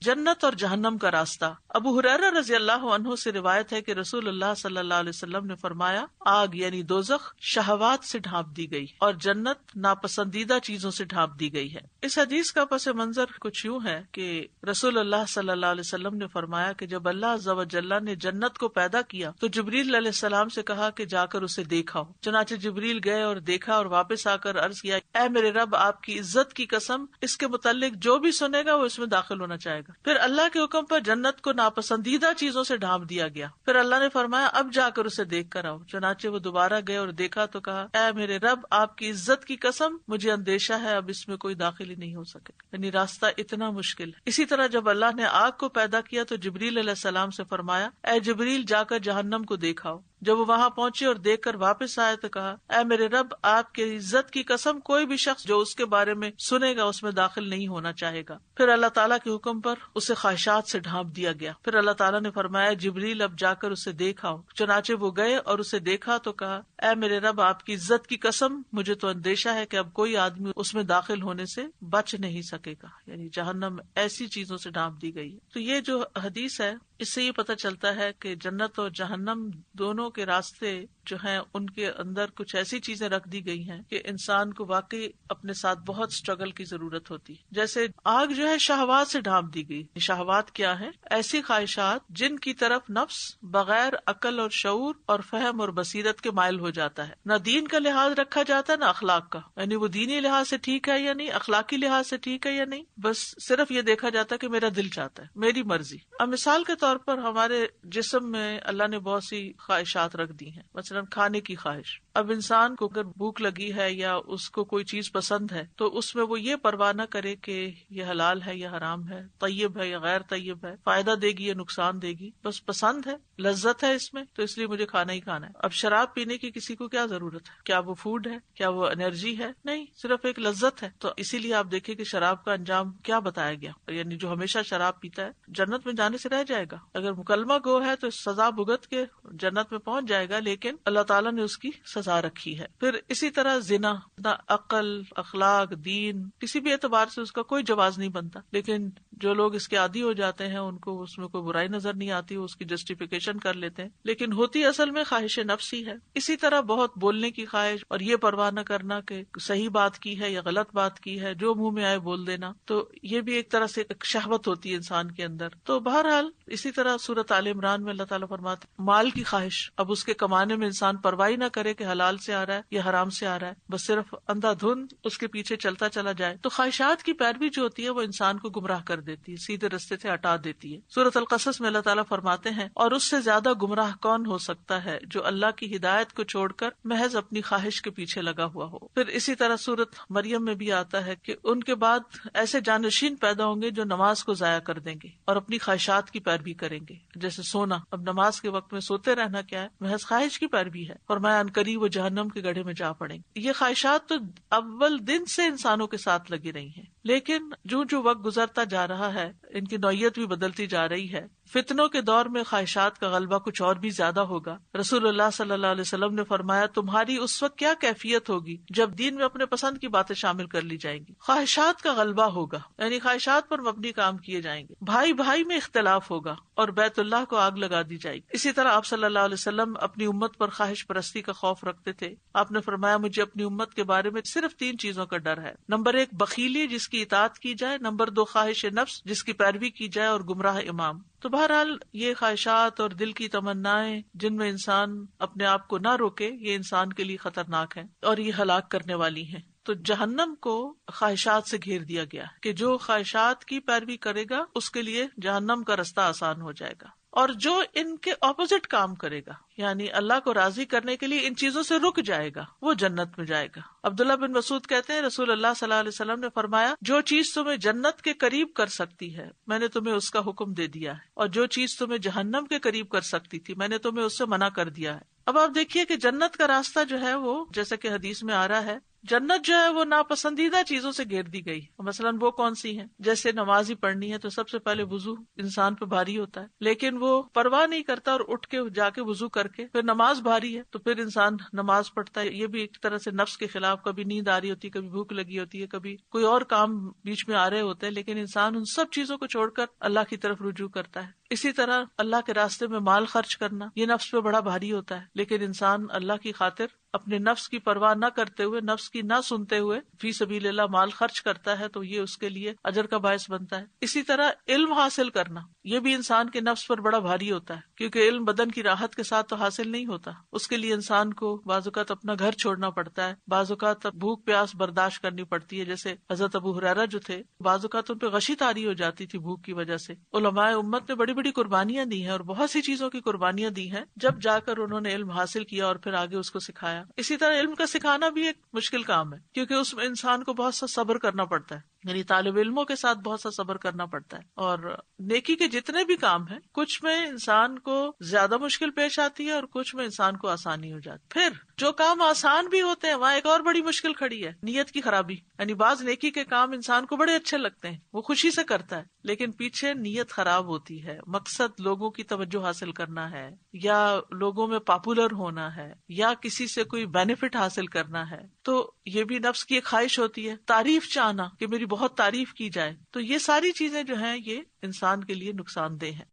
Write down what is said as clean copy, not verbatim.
جنت اور جہنم کا راستہ۔ ابو ہریرہ رضی اللہ عنہ سے روایت ہے کہ رسول اللہ صلی اللہ علیہ وسلم نے فرمایا، آگ یعنی دوزخ شہوات سے ڈھانپ دی گئی اور جنت ناپسندیدہ چیزوں سے ڈھانپ دی گئی ہے۔ اس حدیث کا پس منظر کچھ یوں ہے کہ رسول اللہ صلی اللہ علیہ وسلم نے فرمایا کہ جب اللہ عز و جل نے جنت کو پیدا کیا تو جبریل علیہ السلام سے کہا کہ جا کر اسے دیکھاؤ۔ چنانچہ جبریل گئے اور دیکھا اور واپس آ کر عرض کیا، اے میرے رب، آپ کی عزت کی قسم، اس کے متعلق جو بھی سنے گا وہ اس میں داخل ہونا چاہے گا۔ پھر اللہ کے حکم پر جنت کو ناپسندیدہ چیزوں سے ڈھانپ دیا گیا۔ پھر اللہ نے فرمایا، اب جا کر اسے دیکھ کر آؤ۔ چنانچہ وہ دوبارہ گئے اور دیکھا تو کہا، اے میرے رب، آپ کی عزت کی قسم، مجھے اندیشہ ہے اب اس میں کوئی داخل ہی نہیں ہو سکے، یعنی راستہ اتنا مشکل ہے۔ اسی طرح جب اللہ نے آگ کو پیدا کیا تو جبریل علیہ السلام سے فرمایا، اے جبریل، جا کر جہنم کو دیکھاؤ۔ جب وہ وہاں پہنچے اور دیکھ کر واپس آئے تو کہا، اے میرے رب، آپ کی عزت کی قسم، کوئی بھی شخص جو اس کے بارے میں سنے گا اس میں داخل نہیں ہونا چاہے گا۔ پھر اللہ تعالیٰ کے حکم پر اسے خواہشات سے ڈھانپ دیا گیا۔ پھر اللہ تعالیٰ نے فرمایا، جبریل، اب جا کر اسے دیکھاؤ۔ چنانچہ وہ گئے اور اسے دیکھا تو کہا، اے میرے رب، آپ کی عزت کی قسم، مجھے تو اندیشہ ہے کہ اب کوئی آدمی اس میں داخل ہونے سے بچ نہیں سکے گا، یعنی جہنم ایسی چیزوں سے ڈھانپ دی گئی۔ تو یہ جو حدیث ہے اس سے یہ پتہ چلتا ہے کہ جنت اور جہنم دونوں کے راستے جو ہیں ان کے اندر کچھ ایسی چیزیں رکھ دی گئی ہیں کہ انسان کو واقعی اپنے ساتھ بہت سٹرگل کی ضرورت ہوتی ہے۔ جیسے آگ جو ہے شہوات سے ڈھانپ دی گئی۔ شہوات کیا ہے؟ ایسی خواہشات جن کی طرف نفس بغیر عقل اور شعور اور فہم اور بصیرت کے مائل ہو جاتا ہے۔ نہ دین کا لحاظ رکھا جاتا ہے نہ اخلاق کا، یعنی وہ دینی لحاظ سے ٹھیک ہے یا نہیں، اخلاقی لحاظ سے ٹھیک ہے یا نہیں، بس صرف یہ دیکھا جاتا ہے کہ میرا دل چاہتا ہے، میری مرضی۔ اب مثال کے طور پر ہمارے جسم میں اللہ نے بہت سی خواہشات رکھ دی ہیں، مثلاً کھانے کی خواہش۔ اب انسان کو اگر بھوک لگی ہے یا اس کو کوئی چیز پسند ہے تو اس میں وہ یہ پرواہ نہ کرے کہ یہ حلال ہے یا حرام ہے، طیب ہے یا غیر طیب ہے، فائدہ دے گی یا نقصان دے گی، بس پسند ہے، لذت ہے اس میں، تو اس لیے مجھے کھانا ہی کھانا ہے۔ اب شراب پینے کی کسی کو کیا ضرورت ہے؟ کیا وہ فوڈ ہے؟ کیا وہ انرجی ہے؟ نہیں، صرف ایک لذت ہے۔ تو اسی لیے آپ دیکھیں کہ شراب کا انجام کیا بتایا گیا، یعنی جو ہمیشہ شراب پیتا ہے جنت میں جانے سے رہ جائے گا، اگر مکلمہ گو ہے تو سزا بھگت کے جنت میں پہنچ جائے گا، لیکن اللہ تعالیٰ نے اس کی سزا رکھی ہے۔ پھر اسی طرح زنا، نہ عقل، اخلاق، دین، کسی بھی اعتبار سے اس کا کوئی جواز نہیں بنتا، لیکن جو لوگ اس کے عادی ہو جاتے ہیں ان کو اس میں کوئی برائی نظر نہیں آتی، اس کی جسٹیفیکیشن کر لیتے ہیں، لیکن ہوتی اصل میں خواہش نفس ہی ہے۔ اسی طرح بہت بولنے کی خواہش اور یہ پرواہ نہ کرنا کہ صحیح بات کی ہے یا غلط بات کی ہے، جو منہ میں آئے بول دینا، تو یہ بھی ایک طرح سے ایک شہوت ہوتی ہے انسان کے اندر۔ تو بہرحال اسی طرح سورۃ آل عمران میں اللہ تعالیٰ فرماتے مال کی خواہش، اب اس کے کمانے میں انسان پرواہ نہ کرے کہ حلال سے آ رہا ہے یا حرام سے آ رہا ہے، بس صرف اندھا دھند اس کے پیچھے چلتا چلا جائے۔ تو خواہشات کی پیروی جو ہوتی ہے وہ انسان کو گمراہ کر دیتی ہے، سیدھے رستے سے ہٹا دیتی ہے۔ سورۃ القصص میں اللہ تعالیٰ فرماتے ہیں، اور اس سے زیادہ گمراہ کون ہو سکتا ہے جو اللہ کی ہدایت کو چھوڑ کر محض اپنی خواہش کے پیچھے لگا ہوا ہو۔ پھر اسی طرح سورۃ مریم میں بھی آتا ہے کہ ان کے بعد ایسے جانشین پیدا ہوں گے جو نماز کو ضائع کر دیں گے اور اپنی خواہشات کی پیروی کریں گے، جیسے سونا۔ اب نماز کے وقت میں سوتے رہنا کیا ہے؟ محض خواہش کی پیروی ہے، فرمایا عنقریب وہ جہنم کے گڑھے میں جا پڑیں گے۔ یہ خواہشات تو اول دن سے انسانوں کے ساتھ لگی رہی ہیں، لیکن جو وقت گزرتا جا رہا ہے ان کی نوعیت بھی بدلتی جا رہی ہے۔ فتنوں کے دور میں خواہشات کا غلبہ کچھ اور بھی زیادہ ہوگا۔ رسول اللہ صلی اللہ علیہ وسلم نے فرمایا، تمہاری اس وقت کیا کیفیت ہوگی جب دین میں اپنے پسند کی باتیں شامل کر لی جائیں گی۔ خواہشات کا غلبہ ہوگا، یعنی خواہشات پر مبنی کام کیے جائیں گے، بھائی بھائی میں اختلاف ہوگا اور بیت اللہ کو آگ لگا دی جائے گی۔ اسی طرح آپ صلی اللہ علیہ وسلم اپنی امت پر خواہش پرستی کا خوف رکھتے تھے۔ آپ نے فرمایا، مجھے اپنی امت کے بارے میں صرف 3 چیزوں کا ڈر ہے۔ نمبر 1 بخیلی جس کی اطاعت کی جائے، نمبر 2 خواہش نفس جس کی پیروی کی جائے، اور گمراہ امام۔ تو بہرحال یہ خواہشات اور دل کی تمنائیں جن میں انسان اپنے آپ کو نہ روکے، یہ انسان کے لیے خطرناک ہیں اور یہ ہلاک کرنے والی ہیں۔ تو جہنم کو خواہشات سے گھیر دیا گیا کہ جو خواہشات کی پیروی کرے گا اس کے لیے جہنم کا رستہ آسان ہو جائے گا، اور جو ان کے اپوزٹ کام کرے گا، یعنی اللہ کو راضی کرنے کے لیے ان چیزوں سے رک جائے گا، وہ جنت میں جائے گا۔ عبداللہ بن مسعود کہتے ہیں، رسول اللہ صلی اللہ علیہ وسلم نے فرمایا، جو چیز تمہیں جنت کے قریب کر سکتی ہے میں نے تمہیں اس کا حکم دے دیا ہے، اور جو چیز تمہیں جہنم کے قریب کر سکتی تھی میں نے تمہیں اس سے منع کر دیا ہے۔ اب آپ دیکھیے کہ جنت کا راستہ جو ہے وہ جیسا کہ حدیث میں آ رہا ہے جنت جو ہے وہ ناپسندیدہ چیزوں سے گھیر دی گئی. مثلاً وہ کون سی ہیں؟ جیسے نماز ہی پڑھنی ہے تو سب سے پہلے وضو انسان پہ بھاری ہوتا ہے، لیکن وہ پرواہ نہیں کرتا اور اٹھ کے جا کے وضو کر کے پھر نماز بھاری ہے تو پھر انسان نماز پڑھتا ہے. یہ بھی ایک طرح سے نفس کے خلاف، کبھی نیند آ رہی ہوتی ہے، کبھی بھوک لگی ہوتی ہے، کبھی کوئی اور کام بیچ میں آ رہے ہوتے ہیں، لیکن انسان ان سب چیزوں کو چھوڑ کر اللہ کی طرف رجوع کرتا ہے. اسی طرح اللہ کے راستے میں مال خرچ کرنا، یہ نفس پہ بڑا بھاری ہوتا ہے، لیکن انسان اللہ کی خاطر اپنے نفس کی پرواہ نہ کرتے ہوئے، نفس کی نہ سنتے ہوئے فی سبیل اللہ مال خرچ کرتا ہے تو یہ اس کے لیے اجر کا باعث بنتا ہے. اسی طرح علم حاصل کرنا، یہ بھی انسان کے نفس پر بڑا بھاری ہوتا ہے، کیونکہ علم بدن کی راحت کے ساتھ تو حاصل نہیں ہوتا. اس کے لیے انسان کو بعض اوقات اپنا گھر چھوڑنا پڑتا ہے، بعض اوقات بھوک پیاس برداشت کرنی پڑتی ہے. جیسے حضرت ابو ہریرہ جو تھے، بعض اوقات ان پہ غشی طاری ہو جاتی تھی بھوک کی وجہ سے. علماء امت نے بڑی بڑی قربانیاں دی ہیں اور بہت سی چیزوں کی قربانیاں دی ہیں جب جا کر انہوں نے علم حاصل کیا اور پھر آگے اس کو سکھایا. اسی طرح علم کا سکھانا بھی ایک مشکل کام ہے، کیونکہ اس میں انسان کو بہت سا صبر کرنا پڑتا ہے، یعنی طالب علموں کے ساتھ بہت سا صبر کرنا پڑتا ہے. اور نیکی کے جتنے بھی کام ہیں، کچھ میں انسان کو زیادہ مشکل پیش آتی ہے اور کچھ میں انسان کو آسانی ہو جاتی. پھر جو کام آسان بھی ہوتے ہیں وہاں ایک اور بڑی مشکل کھڑی ہے، نیت کی خرابی. یعنی بعض نیکی کے کام انسان کو بڑے اچھے لگتے ہیں، وہ خوشی سے کرتا ہے، لیکن پیچھے نیت خراب ہوتی ہے. مقصد لوگوں کی توجہ حاصل کرنا ہے، یا لوگوں میں پاپولر ہونا ہے، یا کسی سے کوئی بینیفٹ حاصل کرنا ہے، تو یہ بھی نفس کی ایک خواہش ہوتی ہے. تعریف چاہنا کہ میری بہت تعریف کی جائے، تو یہ ساری چیزیں جو ہیں یہ انسان کے لیے نقصان دہ ہیں.